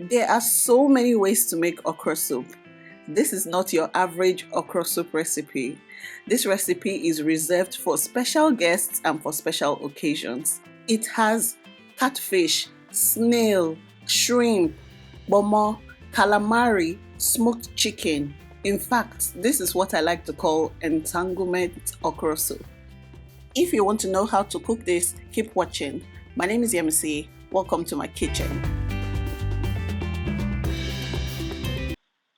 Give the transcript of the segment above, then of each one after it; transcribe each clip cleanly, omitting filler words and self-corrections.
There are so many ways to make okra soup. This is not your average okra soup recipe. This recipe is reserved for special guests and for special occasions. It has catfish, snail, shrimp, bomo, calamari, smoked chicken. In fact, this is what I like to call entanglement okra soup. If you want to know how to cook this, keep watching. My name is Yemmie. Welcome to my kitchen.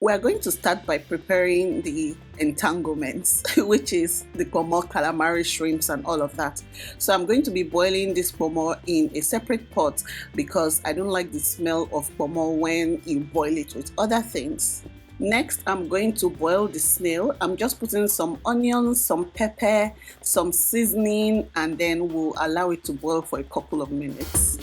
We are going to start by preparing the entanglements, which is the pomo, calamari, shrimps, and all of that. So I'm going to be boiling this pomo in a separate pot because I don't like the smell of pomo when you boil it with other things. Next, I'm going to boil the snail. I'm just putting some onions, some pepper, some seasoning, and then we'll allow it to boil for a couple of minutes.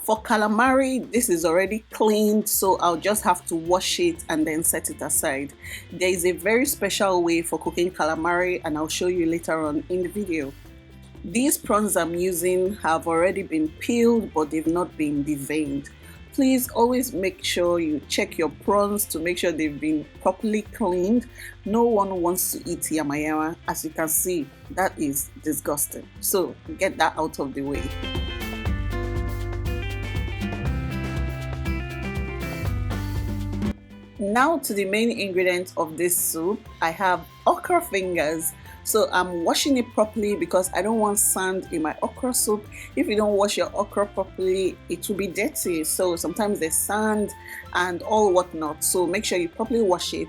For calamari, this is already cleaned, so I'll just have to wash it and then set it aside. There is a very special way for cooking calamari and I'll show you later on in the video. These prawns I'm using have already been peeled, but they've not been deveined. Please always make sure you check your prawns to make sure they've been properly cleaned. No one wants to eat yama. As you can see, that is disgusting. So get that out of the way. Now to the main ingredient of this soup. I have okra fingers. So I'm washing it properly because I don't want sand in my okra soup. If you don't wash your okra properly, it will be dirty. So sometimes there's sand and all whatnot. So make sure you properly wash it.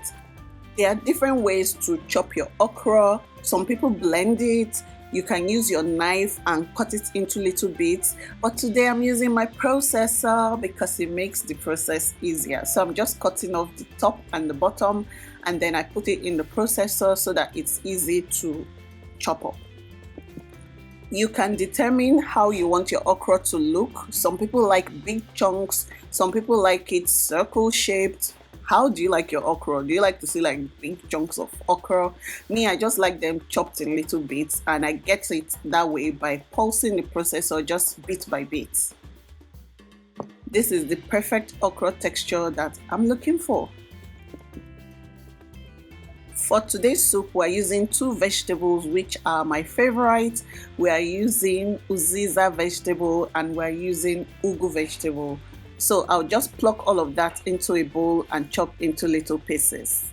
There are different ways to chop your okra. Some people blend it. You can use your knife and cut it into little bits, but today I'm using my processor because it makes the process easier. So I'm just cutting off the top and the bottom, and then I put it in the processor so that it's easy to chop up. You can determine how you want your okra to look. Some people like big chunks, some people like it circle shaped. How do you like your okra? Do you like to see like big chunks of okra? Me, I just like them chopped in little bits, and I get it that way by pulsing the processor just bit by bit. This is the perfect okra texture that I'm looking for. For today's soup, we're using two vegetables which are my favorite. We are using Uziza vegetable and we're using ugu vegetable. So I'll just pluck all of that into a bowl and chop into little pieces.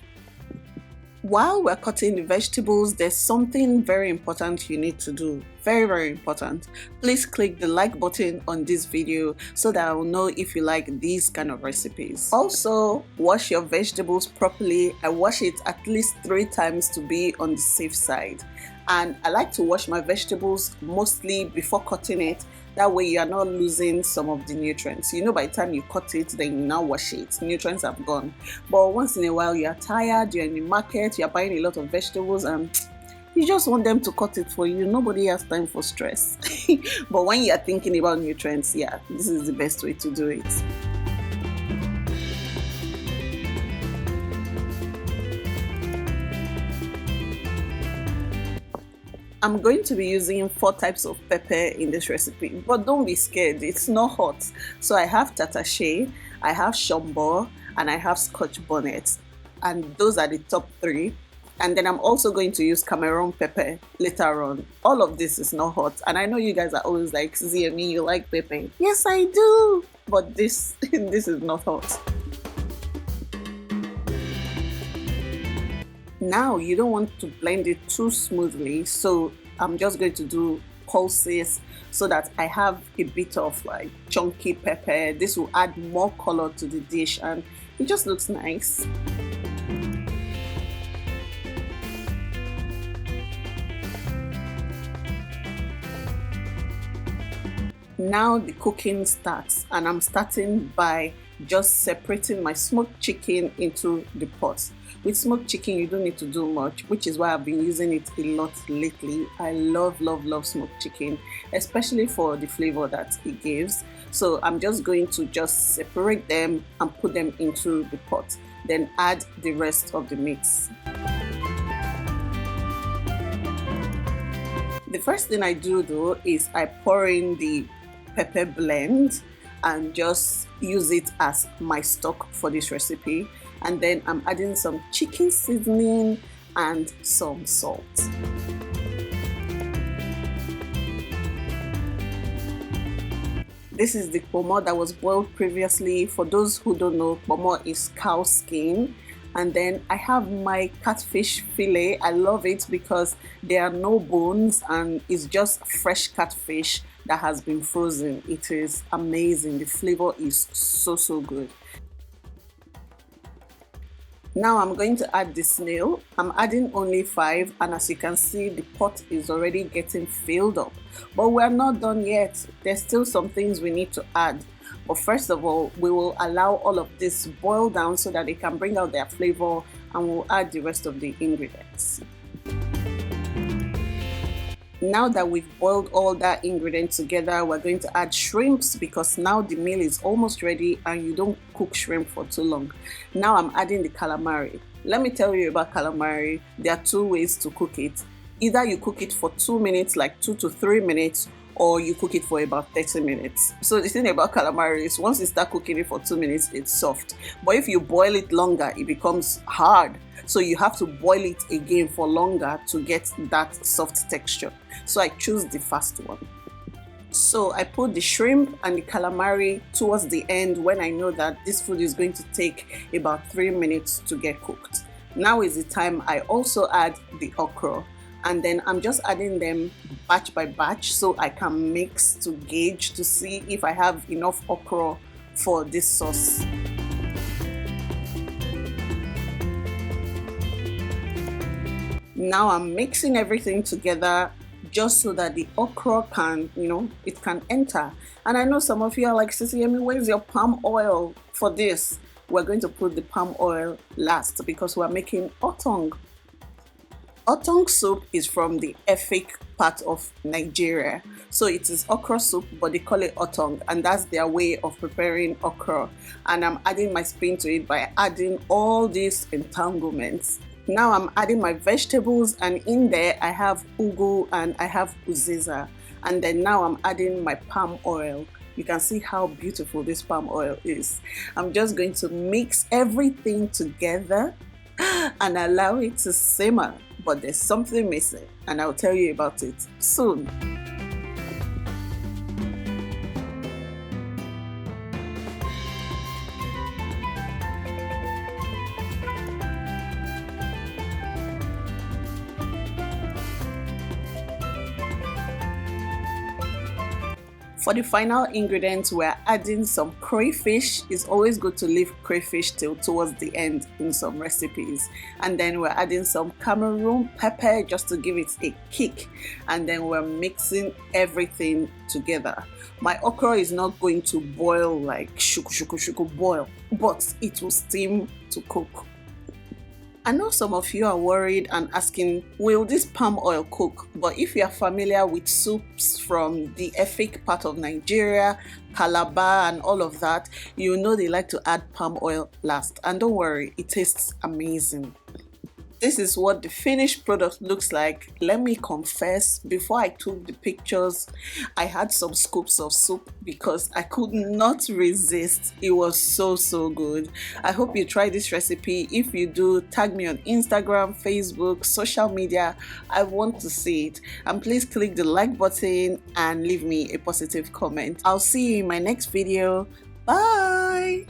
While we're cutting the vegetables, there's something very important you need to do. Very important. Please click the like button on this video so that I will know if you like these kind of recipes. Also, wash your vegetables properly. I wash it at least 3 times to be on the safe side. And I like to wash my vegetables mostly before cutting it. That way you are not losing some of the nutrients. You know, by the time you cut it, then you now wash it, nutrients have gone. But once in a while you are tired, you're in the market, you're buying a lot of vegetables and you just want them to cut it for you. Nobody has time for stress. But when you are thinking about nutrients, yeah, this is the best way to do it. I'm going to be using 4 types of pepper in this recipe, but don't be scared, it's not hot. So I have Tatatse, I have Shombo, and I have Scotch Bonnet, and those are the top 3. And then I'm also going to use Cameroon pepper later on. All of this is not hot, and I know you guys are always like, Sisi, you like pepper? Yes, I do, but this is not hot. Now you don't want to blend it too smoothly, so I'm just going to do pulses so that I have a bit of like chunky pepper. This will add more color to the dish and it just looks nice. Now the cooking starts, and I'm starting by just separating my smoked chicken into the pot. With smoked chicken you don't need to do much, which is why I've been using it a lot lately. I love smoked chicken, especially for the flavor that it gives. So I'm just going to just separate them and put them into the pot, then add the rest of the mix. The first thing I do though is I pour in the pepper blend and just use it as my stock for this recipe. And then I'm adding some chicken seasoning and some salt. This is the pomo that was boiled previously. For those who don't know, pomo is cow skin. And then I have my catfish fillet. I love it because there are no bones and it's just fresh catfish that has been frozen. It is amazing. The flavor is so good. Now I'm going to add the snail. I'm adding only 5, and as you can see, the pot is already getting filled up. But we're not done yet. There's still some things we need to add. But first of all, we will allow all of this boil down so that they can bring out their flavor, and we'll add the rest of the ingredients. Now that we've boiled all that ingredients together, we're going to add shrimps because now the meal is almost ready and you don't cook shrimp for too long. Now I'm adding the calamari. Let me tell you about calamari. There are 2 ways to cook it. Either you cook it for 2 minutes, like 2 to 3 minutes, or you cook it for about 30 minutes. So the thing about calamari is once you start cooking it for 2 minutes, it's soft. But if you boil it longer, it becomes hard. So you have to boil it again for longer to get that soft texture. So I choose the fast one. So I put the shrimp and the calamari towards the end when I know that this food is going to take about 3 minutes to get cooked. Now is the time I also add the okra. And then I'm just adding them batch by batch so I can mix to gauge to see if I have enough okra for this sauce. Now I'm mixing everything together just so that the okra can, it can enter. And I know some of you are like, Sisi, Yemmie, where's your palm oil for this? We're going to put the palm oil last because we're making otong. Otong soup is from the Efik part of Nigeria. So it is okra soup, but they call it otong, and that's their way of preparing okra. And I'm adding my spin to it by adding all these entanglements. Now I'm adding my vegetables, and in there I have ugu and I have uziza. And then now I'm adding my palm oil. You can see how beautiful this palm oil is. I'm just going to mix everything together and allow it to simmer. But there's something missing, and I'll tell you about it soon. For the final ingredients, we're adding some crayfish. It's always good to leave crayfish till towards the end in some recipes. And then we're adding some Cameroon pepper just to give it a kick. And then we're mixing everything together. My okra is not going to boil like shuku boil, but it will steam to cook. I know some of you are worried and asking, will this palm oil cook? But if you are familiar with soups from the Efik part of Nigeria, Calabar and all of that, you know they like to add palm oil last. And don't worry, it tastes amazing. This is what the finished product looks like. Let me confess, before I took the pictures, I had some scoops of soup because I could not resist. It was so good. I hope you try this recipe. If you do, tag me on Instagram, Facebook, social media. I want to see it. And please click the like button and leave me a positive comment. I'll see you in my next video. Bye!